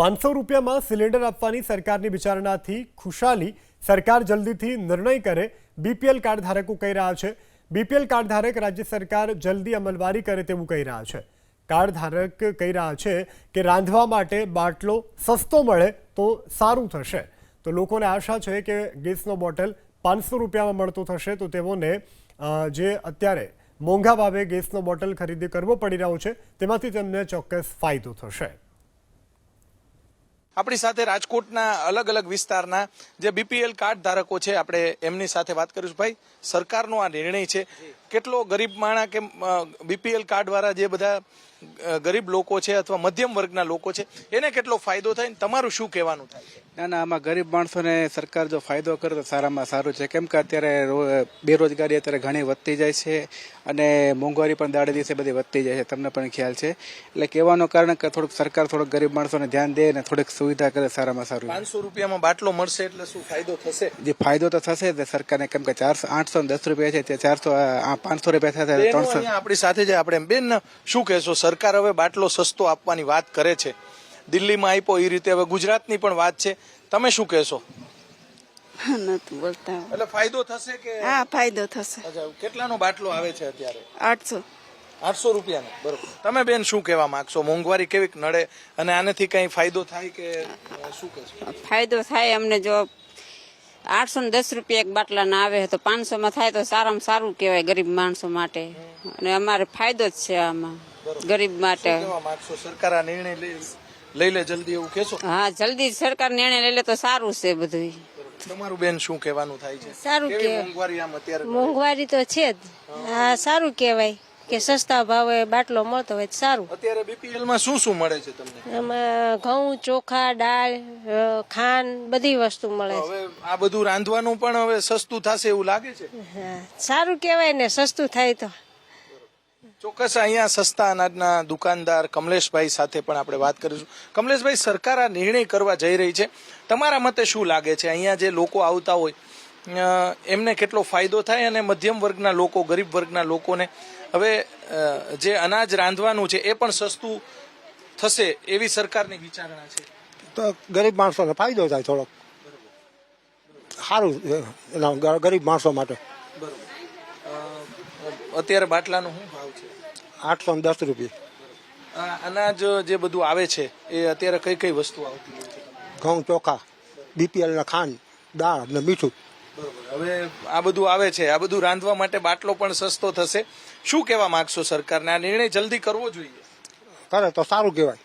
500 રૂપિયામાં સિલિન્ડર આપવાની સરકારની વિચારણાથી ખુશાલી સરકાર જલ્દીથી નિર્ણય કરે બીપીએલ કાર્ડ ધારકો કહી રહ્યા છે। બીપીએલ કાર્ડ ધારક રાજ્ય સરકાર જલ્દી અમલવારી કરે તેવું કહી રહ્યા છે। કાર્ડ ધારક કહી રહ્યા છે કે રાંધવા માટે બાટલો સસ્તો મળે તો સારું થશે। તો લોકોને આશા છે કે ગેસનો બોટલ 500 રૂપિયામાં મળતો થશે તો તેઓને જે અત્યારે મોંઘા ભાવે ગેસનો બોટલ ખરીદી કરવો પડી રહ્યો છે તેમાંથી તેમને ચોક્કસ ફાયદો થશે। આપણી સાથે રાજકોટના અલગ અલગ વિસ્તારના જે બીપીએલ કાર્ડ ધારકો છે, આપણે એમની સાથે વાત કરીશું। ભાઈ, સરકારનો આ નિર્ણય છે, કેટલો ગરીબ માણા કે બીપીએલ કાર્ડ વાળા જે બધા ગરીબ લોકો છે અથવા મધ્યમ વર્ગના લોકો છે એને કેટલો ફાયદો થાય, તમારું શું કહેવાનું થાય? ના, આમાં ગરીબ માણસોને સરકાર જો ફાયદો કરે તો સારામાં સારું છે, કેમ કે અત્યારે બેરોજગારી અત્યારે ઘણી વધતી જાય છે અને મોંઘવારી પણ દાડે દિવસે બધી વધતી જાય છે, તમને પણ ખ્યાલ છે। એટલે કહેવાનું કારણ કે થોડુંક સરકાર થોડુંક ગરીબ માણસોને ધ્યાન દે અને થોડીક સુવિધા કરે સારામાં સારું। 500 રૂપિયામાં બાટલો મળશે એટલે શું ફાયદો થશે? જે ફાયદો તો થશે જ સરકારને, કેમ કે 810 રૂપિયા છે તે 500 રૂપિયા થશે 300। આપણી સાથે જ આપણે બેન શું કહેશો? સરકાર હવે બાટલો સસ્તો આપવાની વાત કરે છે, દિલ્હીમાં આપ્યો એ રીતે હવે ગુજરાતની પણ વાત છે, તમે શું કહેશો? નથી બોલતા એટલે ફાયદો થશે કે? હા, ફાયદો થશે। કેટલાનો બાટલો આવે છે અત્યારે? 800 રૂપિયાનો, બરોબર। તમે બેન શું કહેવા માંગશો? મોંઘવારી કેવીક નડે અને આનાથી કઈ ફાયદો થાય કે શું કહેશો? ફાયદો થાય અમને, જો 810 રૂપિયા એક બાટલા ના આવે તો 500 માં થાય તો સારામાં સારું કહેવાય ગરીબ માણસો માટે, અને અમારે ફાયદો જ છે આમાં ગરીબ માટે। સરકાર આ નિર્ણય લઈ લે જલ્દી, એવું કહેશો? હા, જલ્દી સરકાર નિર્ણય લઈ લે તો સારું છે બધું। તમારું બેન શું કહેવાનું થાય છે? સારું કહેવાય, મોંઘવારી આમ અત્યારે મોંઘવારી તો છે જ, હા સારું કહેવાય કે સસ્તા ભાવે બાટલો મળતો હોય સારું। અત્યારે બીપીએલ માં શું શું મળે છે તમને? એમાં ઘઉં, ચોખા, દાળ, ખાંડ બધી વસ્તુ મળે છે। હવે આ બધું રાંધવાનું પણ હવે સસ્તું થશે એવું લાગે છે? હા, સારું કહેવાય ને, સસ્તું થાય તો। ચોક્કસ અહીંયા સસ્તા અનાજના દુકાનદાર કમલેશભાઈ સાથે પણ આપણે વાત કરીશું। કમલેશભાઈ, સરકાર આ નિર્ણય કરવા જઈ રહી છે, તમારા મતે શું લાગે છે? અહીંયા જે લોકો આવતા હોય એમને કેટલો ફાયદો થાય અને મધ્યમ વર્ગના લોકો, ગરીબ વર્ગના લોકોને હવે જે અનાજ રાંધવાનું છે એ પણ સસ્તું થશે એવી સરકારની વિચારણા છે? તો ગરીબ માણસોને ફાયદો થાય, થોડોક સારું ગરીબ માણસો માટે। બરોબર। અત્યારે બાટલાનો શું ભાવ છે? 810 રૂપિયા। અનાજ જે બધું આવે છે એ અત્યારે કઈ કઈ વસ્તુ આવતી હોય છે? ઘઉં, ચોખા, બીપીએલ ના ખાંડ, દાળ ને મીઠું। બરોબર। હવે આ બધું આવે છે, આ બધું રાંધવા માટે બાટલો પણ સસ્તો થશે, શું કહેવા માંગશો સરકારને? આ નિર્ણય જલ્દી કરવો જોઈએ? કરે તો સારું કહેવાય।